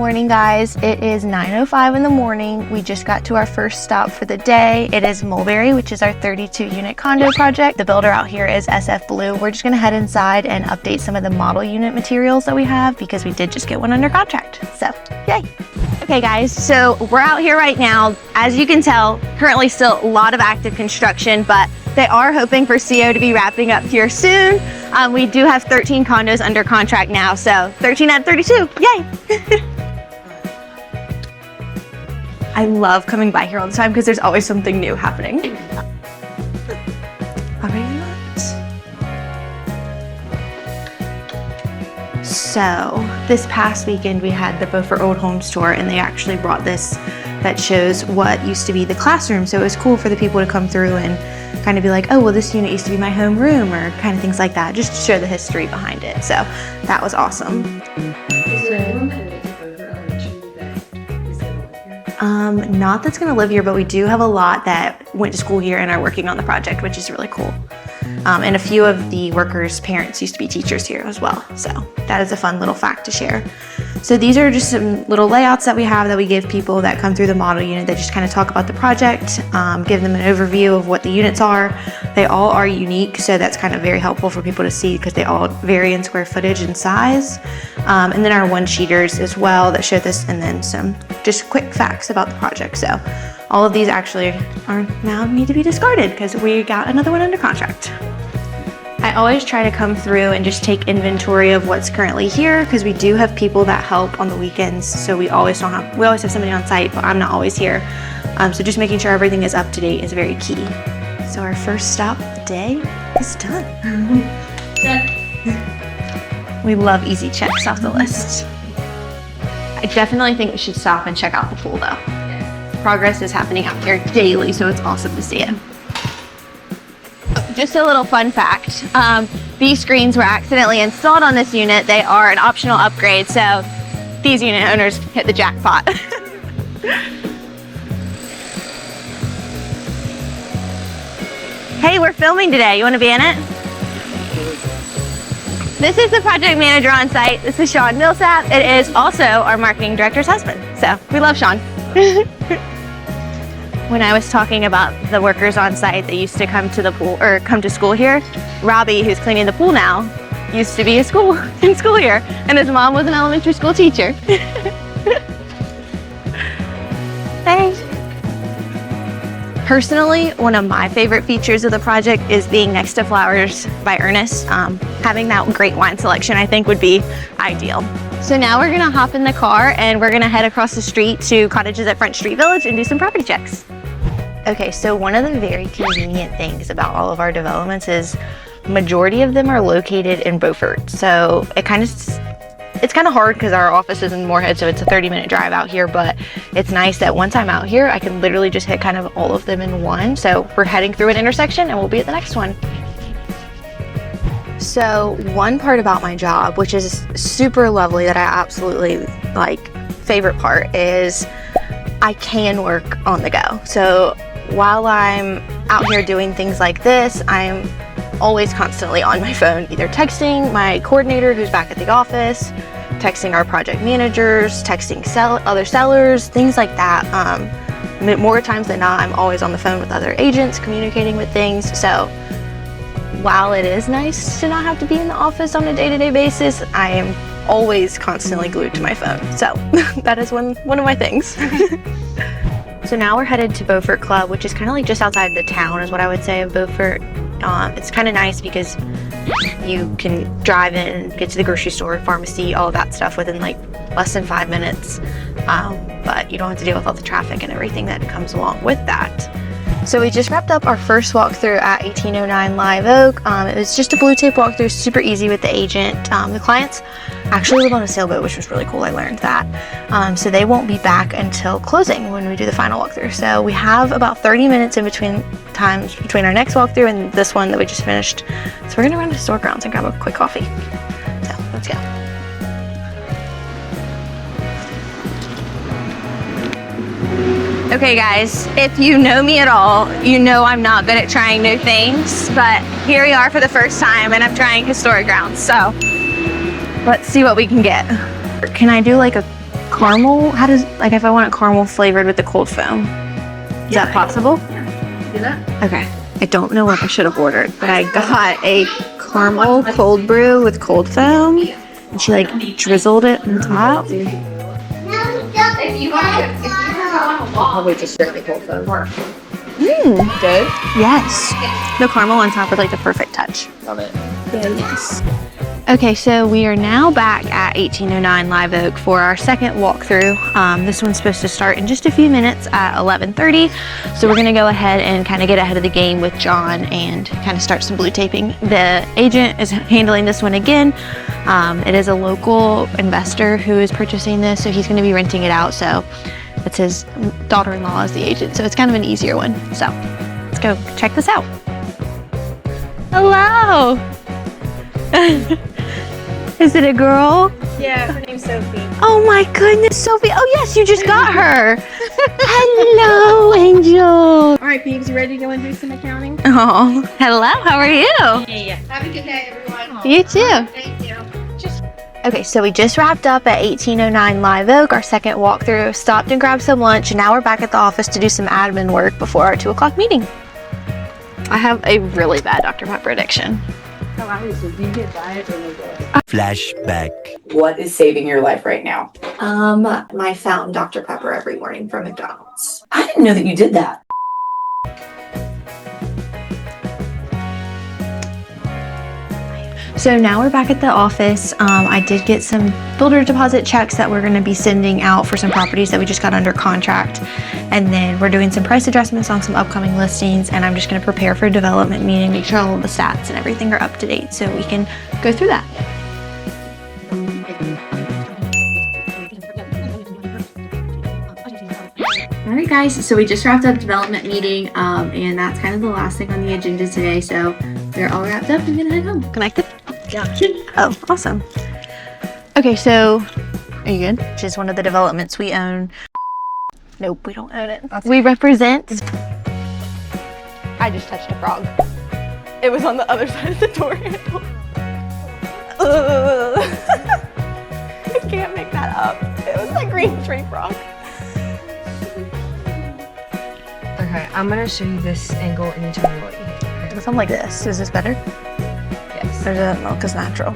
morning, guys. It is 9:05 in the morning. We just got to our first stop for the day. It is Mulberry, which is our 32-unit condo project. The builder out here is SF Blue. We're just gonna head inside and update some of the model unit materials that we have because we did just get one under contract. So, yay. Okay guys, so we're out here right now. As you can tell, currently still a lot of active construction, but they are hoping for CO to be wrapping up here soon. We do have 13 condos under contract now, so 13 out of 32, yay! I love coming by here all the time because there's always something new happening. So this past weekend we had the Beaufort Old Home Tour, and they actually brought this that shows what used to be the classroom. So it was cool for the people to come through and kind of be like, oh, well, this unit used to be my home room, or kind of things like that, just to show the history behind it. So that was awesome. Is there anyone that lives in Beaufort Elementary that is going to live here? Not that's going to live here, but we do have a lot that went to school here and are working on the project, which is really cool. And a few of the workers' parents used to be teachers here as well. So that is a fun little fact to share. So these are just some little layouts that we have that we give people that come through the model unit that just kind of talk about the project, give them an overview of what the units are. They all are unique, so that's kind of very helpful for people to see because they all vary in square footage and size. And then our one-sheeters as well that show this, and then some just quick facts about the project. So all of these actually are now need to be discarded because we got another one under contract. I always try to come through and just take inventory of what's currently here because we do have people that help on the weekends, so we always have somebody on site, but I'm not always here. So just making sure everything is up to date is very key. So our first stop of the day is done. We love easy checks off the list. I definitely think we should stop and check out the pool though. Progress is happening out here daily, so it's awesome to see it. Just a little fun fact, these screens were accidentally installed on this unit. They are an optional upgrade, so these unit owners hit the jackpot. Hey, we're filming today. You want to be in it? This is the project manager on site. This is Sean Millsap. It is also our marketing director's husband, so we love Sean. When I was talking about the workers on site that used to come to the pool or come to school here, Robbie, who's cleaning the pool now, used to be in school here, and his mom was an elementary school teacher. Thanks. Personally, one of my favorite features of the project is being next to Flowers by Ernest. Having that great wine selection, I think, would be ideal. So now we're gonna hop in the car and we're gonna head across the street to Cottages at Front Street Village and do some property checks. Okay, so one of the very convenient things about all of our developments is majority of them are located in Beaufort. So it's kind of hard because our office is in Moorhead, so it's a 30-minute drive out here, but it's nice that once I'm out here, I can literally just hit kind of all of them in one. So we're heading through an intersection and we'll be at the next one. So one part about my job, which is super lovely that I absolutely like, favorite part is I can work on the go. So while I'm out here doing things like this, I'm always constantly on my phone, either texting my coordinator who's back at the office, texting our project managers, texting other sellers, things like that. More times than not, I'm always on the phone with other agents, communicating with things. So while it is nice to not have to be in the office on a day-to-day basis, I am always constantly glued to my phone. So that is one of my things. So now we're headed to Beaufort Club, which is kind of like just outside the town is what I would say of Beaufort. It's kind of nice because you can drive in, get to the grocery store, pharmacy, all of that stuff within like less than 5 minutes. But you don't have to deal with all the traffic and everything that comes along with that. So we just wrapped up our first walkthrough at 1809 Live Oak. It was just a blue tape walkthrough, super easy with the agent. The clients actually live on a sailboat, which was really cool. I learned that. So they won't be back until closing when we do the final walkthrough. So we have about 30 minutes in between our next walkthrough and this one that we just finished. So we're gonna run to store grounds and grab a quick coffee. So let's go. Okay guys, if you know me at all, you know I'm not good at trying new things, but here we are for the first time and I'm trying historic grounds, so let's see what we can get. Can I do like a caramel, how does, like if I want it caramel flavored with the cold foam, is that possible? Yeah, do that. Okay. I don't know what I should have ordered, but I got a caramel cold brew with cold foam, and she like drizzled it on top. If you want probably just strictly cold foam. Mmm. Good? Yes. The caramel on top was like the perfect touch. Love it. Yes. Okay, so we are now back at 1809 Live Oak for our second walkthrough. This one's supposed to start in just a few minutes at 11:30. So we're gonna go ahead and kind of get ahead of the game with John and kind of start some blue taping. The agent is handling this one again. It is a local investor who is purchasing this, so he's gonna be renting it out. So it's his daughter-in-law is the agent, so it's kind of an easier one. So let's go check this out. Hello. Is it a girl? Yeah, her name's Sophie. Oh my goodness, Sophie. Oh yes, you just got her. Hello, Angel. All right, Peeps, you ready to go and do some accounting? Oh, hello, how are you? Yeah. Have a good day, everyone. You too. Thank you. Okay, so we just wrapped up at 1809 Live Oak, our second walkthrough, stopped and grabbed some lunch, and now we're back at the office to do some admin work before our 2 o'clock meeting. I have a really bad Dr. Pepper addiction. How obviously, do you get diet or no diet? Flashback. What is saving your life right now? My fountain Dr. Pepper every morning from McDonald's. I didn't know that you did that. So now we're back at the office. I did get some builder deposit checks that we're going to be sending out for some properties that we just got under contract. And then we're doing some price adjustments on some upcoming listings. And I'm just going to prepare for a development meeting, make sure all of the stats and everything are up to date so we can go through that. All right, guys, so we just wrapped up development meeting, and that's kind of the last thing on the agenda today. So they're all wrapped up. I'm gonna head home. Connected? Yeah. Oh, awesome. Okay, so are you good? Which is one of the developments we own. Nope, we don't own it. We represent. I just touched a frog. It was on the other side of the door handle. I can't make that up. It was a green tree frog. Okay, I'm gonna show you this angle and you tell me what you think. Something like this. Is this better? Yes. Or the milk is natural?